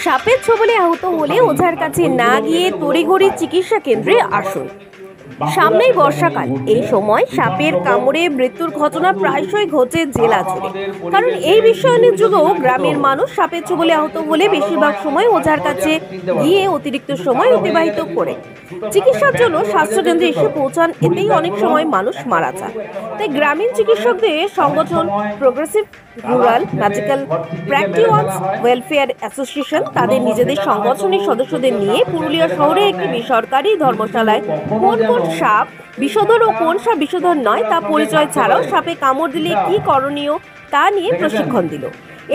সাপের ছোবলে আহত হলে ওঝার কাছে না গিয়ে তড়িঘড়ি চিকিৎসা কেন্দ্রে আসুন। সামনেই বর্ষাকাল, এই সময় সাপের কামড়ে মৃত্যুর ঘটনা প্রায়শই ঘটে জেলা জুড়ে। কারণ এই বিশ্বায়নের যুগেও গ্রামের মানুষ সাপের ছোবলে আহত হলে বেশিরভাগ সময় ওঝার কাছে গিয়ে অতিরিক্ত সময় অতিবাহিত করে চিকিৎসার জন্য স্বাস্থ্যকেন্দ্রে এসে পৌঁছান। এতেই অনেক সময় মানুষ মারা যায়। তাই গ্রামীণ চিকিৎসকদের সংগঠন progressive rural medical practitioners welfare association তাদের নিজেদের সংগঠনের সদস্যদের নিয়ে পুরুলিয়া শহরে একটি বেসরকারি ধর্মশালায় কোন কোন সাপ বিষধর ও কোন সাপ বিষধর নয় তা পরিচয় ছাড়াও সাপে কামড় দিলে কি করণীয় তা নিয়ে প্রশিক্ষণ দিল।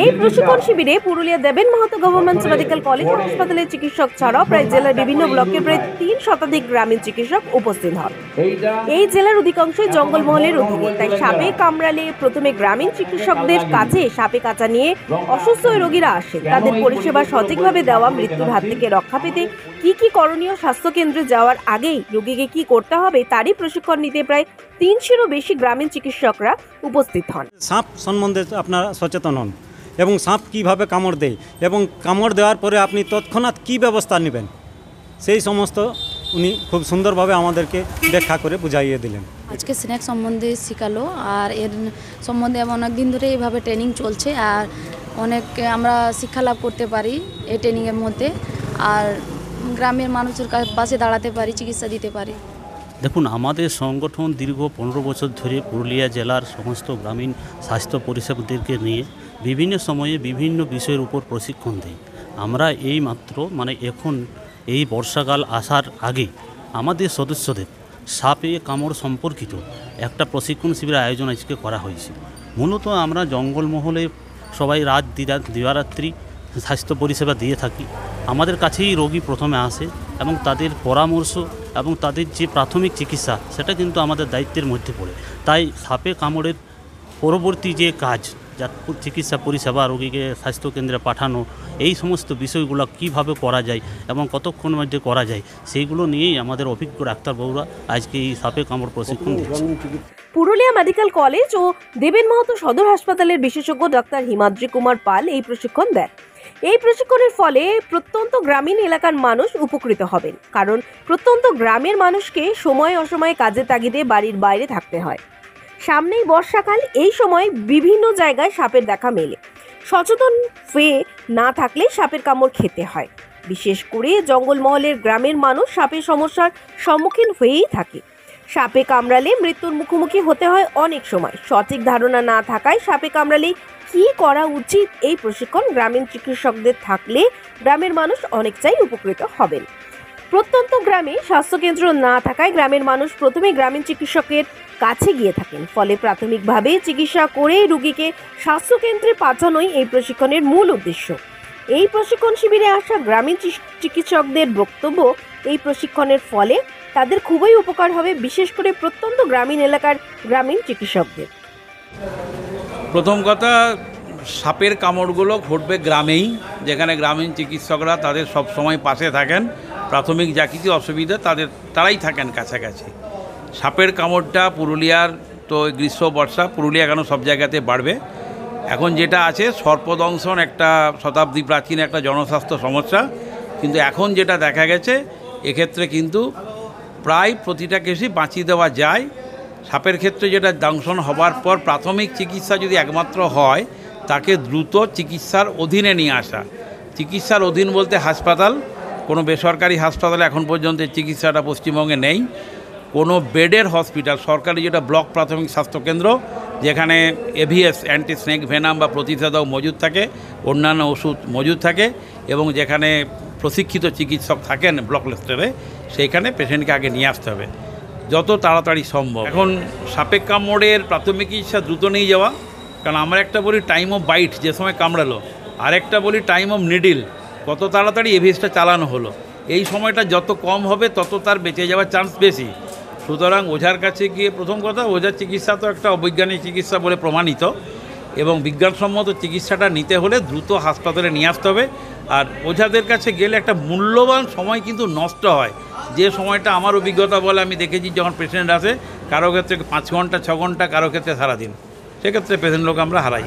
এই প্রশিক্ষণ শিবিরে পুরুলিয়া দেবেন মাহাতো গভর্নমেন্ট মেডিকেল কলেজ ও হাসপাতালের চিকিৎসক ছাড়াও প্রায় জেলার বিভিন্ন ব্লকের প্রায় 3 শতাধিক গ্রামীণ চিকিৎসক উপস্থিত হন। এই জেলার অধিকাংশই জঙ্গলমহলের অধীনে, তাই সাপে কামড়ালে প্রথমে গ্রামীণ চিকিৎসকদের কাছে সাপে কাঁচা নিয়ে অসুস্থ রোগীরা আসেন। তাদের পরিষেবা সঠিকভাবে দেওয়া, মৃত্যুর হাত থেকে রক্ষা পেতে কি করণীয়, স্বাস্থ্যকেন্দ্রে যাওয়ার আগেই রোগীকে কি করতে হবে তারই প্রশিক্ষণ নিতে প্রায় 300-এরও বেশি গ্রামীণ চিকিৎসকরা উপস্থিত হন। সাপ সম্বন্ধে আপনারা সচেতন হন এবং সাপ কীভাবে কামড় দেয় এবং কামড় দেওয়ার পরে আপনি তৎক্ষণাৎ কী ব্যবস্থা নেবেন সেই সমস্ত উনি খুব সুন্দরভাবে আমাদেরকে ব্যাখ্যা করে বুঝাইয়ে দিলেন। আজকে স্নেক সম্বন্ধে শেখালো, আর এর সম্বন্ধে অনেক দিন ধরে এইভাবে ট্রেনিং চলছে, আর অনেক আমরা শিক্ষা লাভ করতে পারি এই ট্রেনিংয়ের মধ্যে, আর গ্রামের মানুষের পাশে দাঁড়াতে পারি, চিকিৎসা দিতে পারি। দেখুন, আমাদের সংগঠন দীর্ঘ 15 বছর ধরে পুরুলিয়া জেলার সমস্ত গ্রামীণ স্বাস্থ্য পরিষেবাদেরকে নিয়ে বিভিন্ন সময়ে বিভিন্ন বিষয়ের উপর প্রশিক্ষণ দেয়। আমরা এই মাত্র এখন এই বর্ষাকাল আসার আগে আমাদের সদস্যদের সাপে কামড় সম্পর্কিত একটা প্রশিক্ষণ শিবিরের আয়োজন আজকে করা হয়েছে। মূলত আমরা জঙ্গলমহলে সবাই রাত দিবারাত্রি স্বাস্থ্য পরিষেবা দিয়ে থাকি। আমাদের কাছেই রোগী প্রথমে আসে এবং তাদের পরামর্শ এবং তাদের যে প্রাথমিক চিকিৎসা সেটা কিন্তু আমাদের দায়িত্বের মধ্যে পড়ে। তাই সাপে কামড়ের পরবর্তী যে কাজ, যার চিকিৎসা পরিষেবা, রোগীকে স্বাস্থ্যকেন্দ্রে পাঠানো, এই সমস্ত বিষয়গুলো কিভাবে করা যায় এবং কতক্ষণের মধ্যে করা যায় সেইগুলো নিয়েই আমাদের অভিজ্ঞ ডাক্তারবাবুরা আজকে এই সাপে কামড় প্রশিক্ষণ দিচ্ছে। পুরুলিয়া মেডিকেল কলেজ ও দেবেন মাহাতো সদর হাসপাতালের বিশেষজ্ঞ ডাক্তার হিমাদ্রি কুমার পাল এই প্রশিক্ষণ দেন। এই প্রশিক্ষণের ফলে প্রত্যন্ত গ্রামীণ এলাকার মানুষ উপকৃত হবেন, কারণ প্রত্যন্ত গ্রামের মানুষকে সময় অসময়ে কাজে তাগিদে বাড়ির বাইরে থাকতে হয়। সামনেই বর্ষাকাল, এই সময় বিভিন্ন জায়গায় সাপের দেখা মেলে। সচেতন হয়ে না থাকলে সাপের কামড় খেতে হয়। বিশেষ করে জঙ্গলমহলের গ্রামের মানুষ সাপের সমস্যার সম্মুখীন হয়েই থাকে। সাপে কামড়ালে মৃত্যুর মুখোমুখি হতে হয় অনেক সময়। সঠিক ধারণা না থাকায় সাপে কামড়ালে কি করা উচিত, এই প্রশিক্ষণ গ্রামীণ চিকিৎসকদের থাকলে গ্রামের মানুষ অনেকটাই উপকৃত হবেন। প্রত্যন্ত গ্রামে স্বাস্থ্যকেন্দ্র না থাকায় গ্রামের মানুষ প্রথমে গ্রামীণ চিকিৎসকের কাছে গিয়ে থাকেন। ফলে প্রাথমিকভাবে চিকিৎসা করে রোগীকে স্বাস্থ্যকেন্দ্রে পাঠানোই এই প্রশিক্ষণের মূল উদ্দেশ্য। এই প্রশিক্ষণ শিবিরে আসা গ্রামীণ চিকিৎসকদের বক্তব্য, এই প্রশিক্ষণের ফলে তাদের খুবই উপকার হবে, বিশেষ করে প্রত্যন্ত গ্রামীণ এলাকার গ্রামীণ চিকিৎসকদের। প্রথম কথা, সাপের কামড়গুলো ঘটবে গ্রামেই, যেখানে গ্রামীণ চিকিৎসকরা তাদের সব সময় পাশে থাকেন। প্রাথমিক যা কিছু অসুবিধা তারাই থাকেন কাছাকাছি। সাপের কামড়টা পুরুলিয়ার তো গ্রীষ্ম বর্ষা পুরুলিয়া কেন সব জায়গাতে বাড়বে। এখন যেটা আছে সর্পদংশন একটা শতাব্দী প্রাচীন একটা জনস্বাস্থ্য সমস্যা, কিন্তু এখন যেটা দেখা গেছে এক্ষেত্রে কিন্তু প্রায় প্রতিটা কেসই বাঁচিয়ে দেওয়া যায়। সাপের ক্ষেত্রে যেটা দংশন হবার পর প্রাথমিক চিকিৎসা যদি একমাত্র হয়, তাকে দ্রুত চিকিৎসার অধীনে নিয়ে আসা। চিকিৎসার অধীন বলতে হাসপাতাল, কোনো বেসরকারি হাসপাতালে এখন পর্যন্ত চিকিৎসাটা পশ্চিমবঙ্গে নেই। কোনো বেডের হসপিটাল, সরকারি যেটা ব্লক প্রাথমিক স্বাস্থ্যকেন্দ্র, যেখানে এভিএস অ্যান্টি স্নেক ভেনাম বা প্রতিষেধক মজুদ থাকে, অন্যান্য ওষুধ মজুদ থাকে এবং যেখানে প্রশিক্ষিত চিকিৎসক থাকেন ব্লক লেভেলে, সেইখানে পেশেন্টকে আগে নিয়ে আসতে হবে যত তাড়াতাড়ি সম্ভব। এখন সাপের কামড়ের প্রাথমিক চিকিৎসা দ্রুত নিয়ে যাওয়া, কারণ আমরা একটা বলি টাইম অফ বাইট, যে সময় কামড়ালো, আরেকটা বলি টাইম অফ নিডিল, কত তাড়াতাড়ি এভিএসটা চালানো হলো। এই সময়টা যত কম হবে তত তার বেঁচে যাওয়ার চান্স বেশি। সুতরাং ওঝার কাছে গিয়ে প্রথম কথা, ওঝার চিকিৎসা তো একটা অবৈজ্ঞানিক চিকিৎসা বলে প্রমাণিত, এবং বিজ্ঞানসম্মত চিকিৎসাটা নিতে হলে দ্রুত হাসপাতালে নিয়ে আসতে হবে। আর ওঝাদের কাছে গেলে একটা মূল্যবান সময় কিন্তু নষ্ট হয়, যে সময়টা আমার অভিজ্ঞতা বলে আমি দেখেছি যখন পেশেন্ট আসে, কারো ক্ষেত্রে 5 ঘন্টা 6 ঘন্টা, কারো ক্ষেত্রে সারাদিন, সেক্ষেত্রে পেশেন্ট লোক আমরা হারাই।